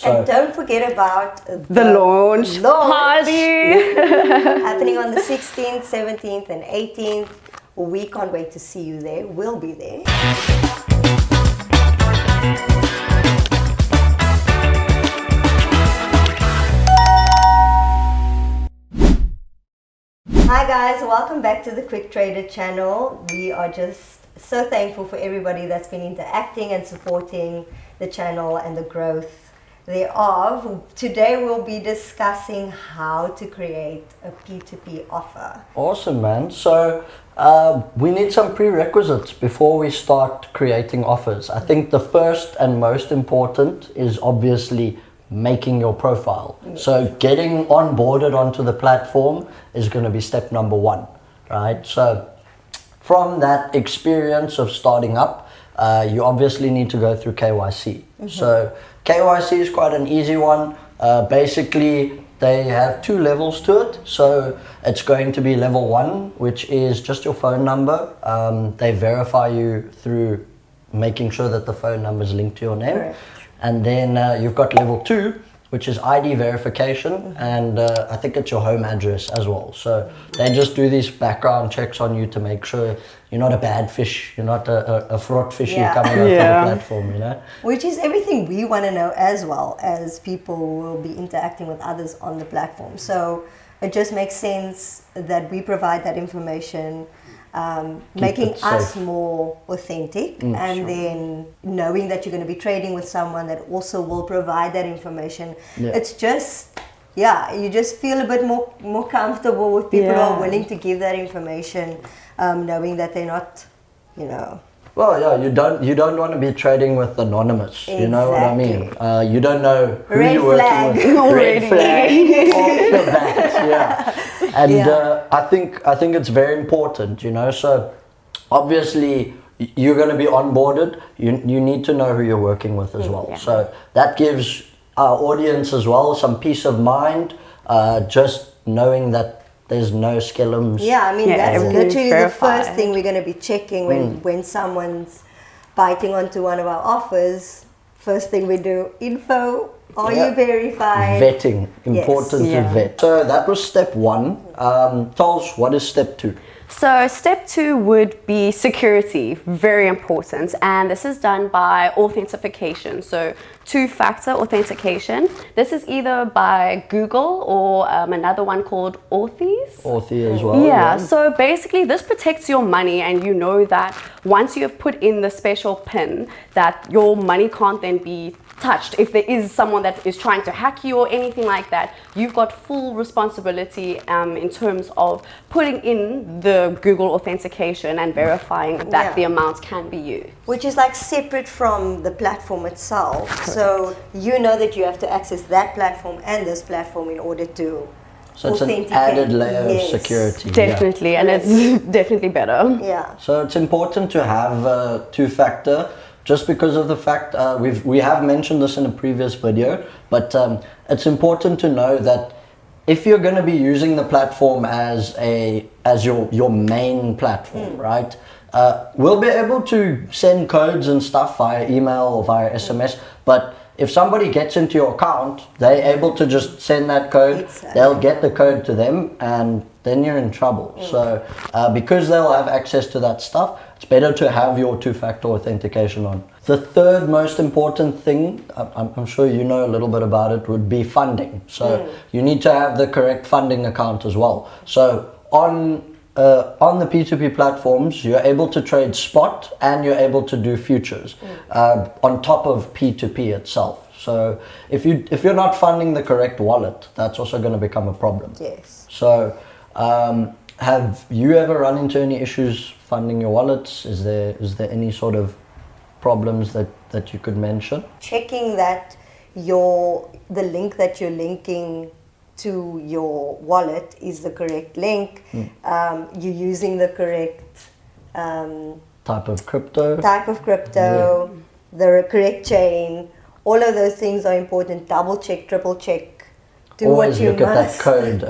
And don't forget about the launch party happening on the 16th, 17th, and 18th. We can't wait to see you there. We'll be there. Hi guys, welcome back to the Quick Trader channel. We are just so thankful for everybody that's been interacting and supporting the channel and the growth thereof. Today we'll be discussing how to create a P2P offer. Awesome, man. So we need some prerequisites before we start creating offers. I think the first and most important is obviously making your profile. Yes. So getting onboarded onto the platform is going to be step number one, right? So from that experience of starting up, you obviously need to go through KYC. Mm-hmm. So KYC is quite an easy one. Basically, they have two levels to it. So it's going to be level one, which is just your phone number. They verify you through making sure that the phone number is linked to your name. Correct. And then you've got level two, which is ID verification, mm-hmm. and I think it's your home address as well. So they just do these background checks on you to make sure you're not a bad fish, you're not a fraud fish coming out of the platform, you know? Which is everything we want to know as well as people will be interacting with others on the platform. So it just makes sense that we provide that information, making us more authentic, and then knowing that you're going to be trading with someone that also will provide that information. It's just you just feel a bit more comfortable with people who are willing to give that information, knowing that they're not, Well, you don't want to be trading with anonymous. Exactly. You know what I mean? You don't know who you're working with. Red flag off the bat, And I think it's very important, So obviously you're going to be onboarded. You need to know who you're working with as well. So that gives our audience as well some peace of mind, just knowing that there's no skellums. That's literally the first thing we're going to be checking when someone's biting onto one of our offers. First thing we do, info. Are you verified? Vetting. Important to vet. So that was step one. Tols, what is step two? So step two would be security, very important, and this is done by authentication, so two-factor authentication. This is either by Google or another one called Authy as well. So basically this protects your money, and you know that once you have put in the special PIN that your money can't then be touched. If there is someone that is trying to hack you or anything like that, you've got full responsibility in terms of putting in the Google authentication and verifying that the amounts can be used. Which is like separate from the platform itself. Correct. So you know that you have to access that platform and this platform in order to So it's an added layer of security. Definitely, and it's definitely better. Yeah. So it's important to have two-factor. Just because of the fact, we have mentioned this in a previous video, but it's important to know that if you're going to be using the platform as your main platform, right? We'll be able to send codes and stuff via email or via SMS, but if somebody gets into your account, they're able to just send that code. Exactly. They'll get the code to them, and then you're in trouble. So because they'll have access to that stuff, it's better to have your two-factor authentication on. The third most important thing, I'm sure you know a little bit about it, would be funding. So you need to have the correct funding account as well. So on the P2P platforms, you're able to trade spot and you're able to do futures on top of P2P itself. So if you're not funding the correct wallet, that's also going to become a problem. Yes. So have you ever run into any issues funding your wallets? Is there any sort of problems that you could mention? Checking that the link that you're linking to your wallet is the correct link. You're using the correct type of crypto, the correct chain. All of those things are important. Double check, triple check. Always look at that code.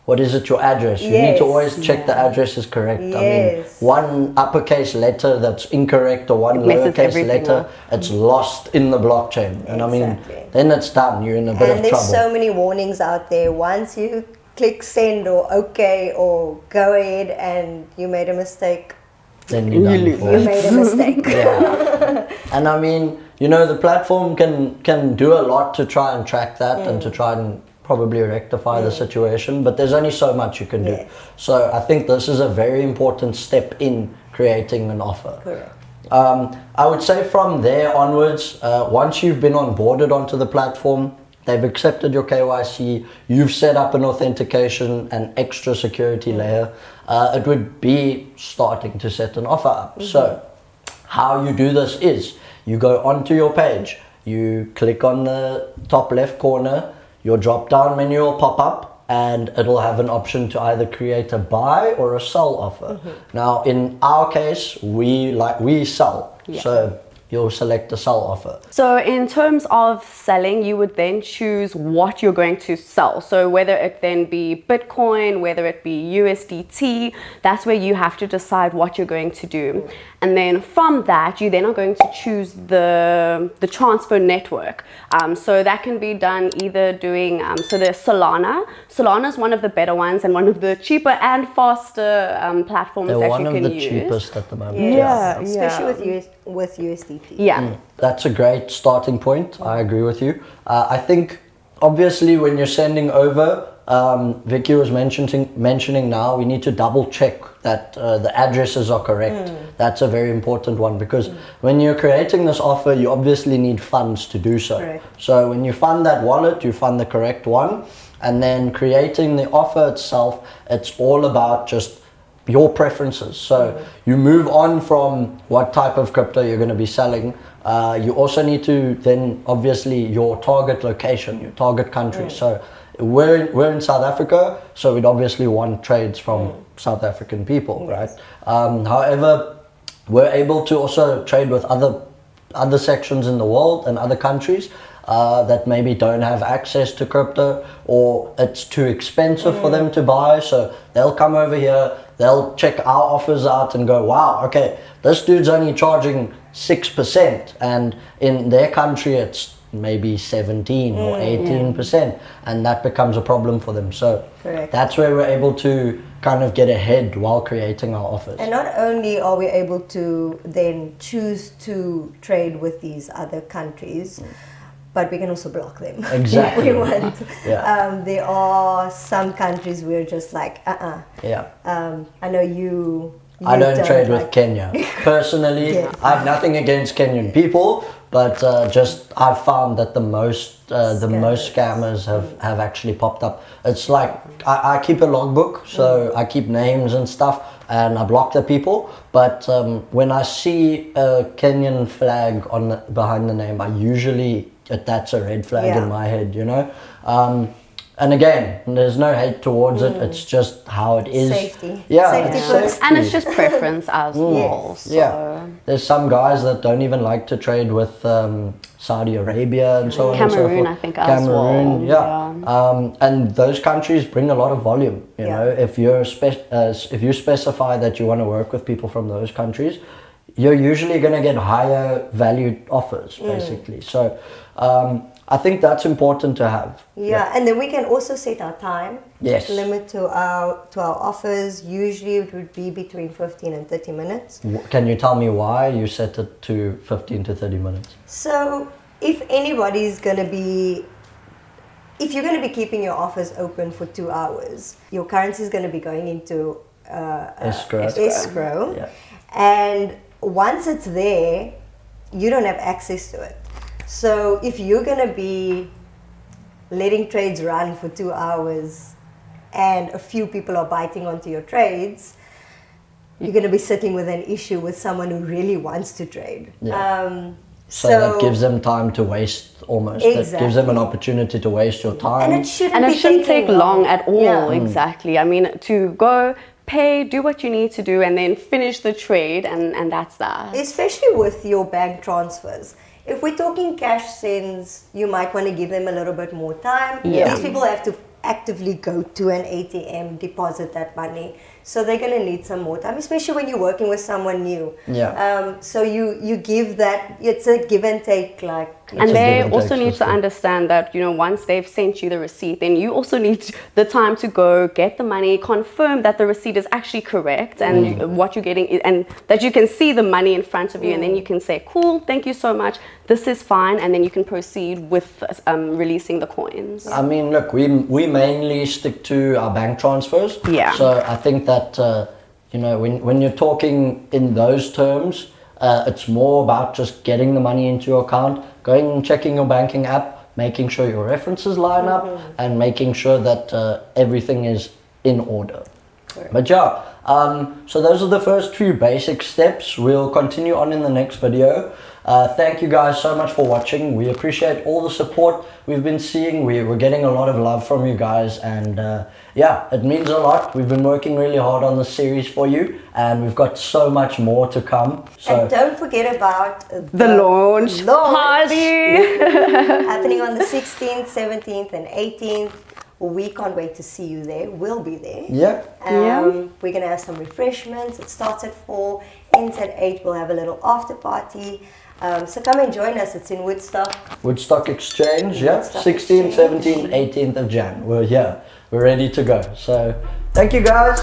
what is it, your address. You need to always check the address is correct. I mean, one uppercase letter that's incorrect or one lowercase letter, it's lost in the blockchain. And I mean, then it's done. You're in a bit of trouble. And there's so many warnings out there. Once you click send or okay or go ahead and you made a mistake, then you're done. You made a mistake. And I mean, you know, the platform can do a lot to try and track that and to try and probably rectify the situation, but there's only so much you can do. So I think this is a very important step in creating an offer. Correct. I would say from there onwards, once you've been onboarded onto the platform, they've accepted your KYC, you've set up an authentication and extra security layer, it would be starting to set an offer up. So how you do this is you go onto your page, you click on the top left corner, your drop down menu will pop up and it'll have an option to either create a buy or a sell offer. Now in our case, we sell. So you'll select the sell offer. So in terms of selling, you would then choose what you're going to sell. So whether it then be Bitcoin, whether it be USDT, that's where you have to decide what you're going to do. And then from that, you then are going to choose the transfer network. So that can be done either doing, so there's Solana. Solana is one of the better ones and one of the cheaper and faster platforms that you can use. They're one of the cheapest at the moment. Especially with USDT. That's a great starting point. I agree with you. I think obviously when you're sending over, Vicky was mentioning now, we need to double check that the addresses are correct. That's a very important one because when you're creating this offer, you obviously need funds to do so. Correct. So when you fund that wallet, you fund the correct one, and then creating the offer itself, it's all about just your preferences. So you move on from what type of crypto you're going to be selling. You also need to then obviously your target location, your target country. So we're in South Africa, so we'd obviously want trades from South African people, right? However, we're able to also trade with other sections in the world and other countries that maybe don't have access to crypto or it's too expensive for them to buy. So they'll come over here, they'll check our offers out and go, wow, okay, this dude's only charging 6% and in their country it's maybe 17 or 18%, and that becomes a problem for them. So that's where we're able to kind of get ahead while creating our offers. And not only are we able to then choose to trade with these other countries, but we can also block them. Exactly. If we want. There are some countries we're just like, I know you I don't trade with Kenya. Personally, I have nothing against Kenyan people, but just I've found that the most scammers have actually popped up. It's like I keep a logbook, so I keep names and stuff, and I block the people. But when I see a Kenyan flag behind the name, I usually that's a red flag in my head, you know. And again, there's no hate towards it. It's just how it is. Safety. Safety. And it's just preference as well. So. There's some guys that don't even like to trade with Saudi Arabia and so on and so forth. Cameroon, I think, as well. And those countries bring a lot of volume. You know, if you specify that you want to work with people from those countries, you're usually going to get higher valued offers, basically. So I think that's important to have. And then we can also set our time limit to our offers. Usually it would be between 15 and 30 minutes. Can you tell me why you set it to 15 to 30 minutes? So if anybody's going to be, if you're going to be keeping your offers open for 2 hours, your currency is going to be going into escrow. And once it's there, you don't have access to it. So if you're going to be letting trades run for 2 hours and a few people are biting onto your trades, you're going to be sitting with an issue with someone who really wants to trade. So that gives them time to waste almost. Exactly. That gives them an opportunity to waste your time. And it shouldn't take long at all. Exactly. I mean, to go pay, do what you need to do, and then finish the trade, and that's that. Especially with your bank transfers. If we're talking cash sends, you might want to give them a little bit more time. These people have to actively go to an ATM, deposit that money. So they're going to need some more time, especially when you're working with someone new. Yeah. So you give that, it's a give and take, like. And they give and also take need to system. understand that, you know, once they've sent you the receipt, then you also need the time to go get the money, confirm that the receipt is actually correct and what you're getting, and that you can see the money in front of you, and then you can say, cool, thank you so much, this is fine, and then you can proceed with releasing the coins. I mean, look, we mainly stick to our bank transfers. Yeah. So I think that, you know, when you're talking in those terms, it's more about just getting the money into your account, going and checking your banking app, making sure your references line up, and making sure that everything is in order. Correct. But yeah, so those are the first few basic steps. We'll continue on in the next video. Thank you guys so much for watching. We appreciate all the support we've been seeing. We're getting a lot of love from you guys, and yeah, it means a lot. We've been working really hard on this series for you, and we've got so much more to come. So And don't forget about The launch party. happening on the 16th, 17th, and 18th. We can't wait to see you there. We'll be there. yeah, We're going to have some refreshments. It starts at 4, ends at 8. We'll have a little after party. So come and join us. It's in Woodstock. Woodstock Exchange, yeah, Woodstock 16th, Exchange. 17th, 18th of Jan. We're here. We're ready to go. So thank you guys.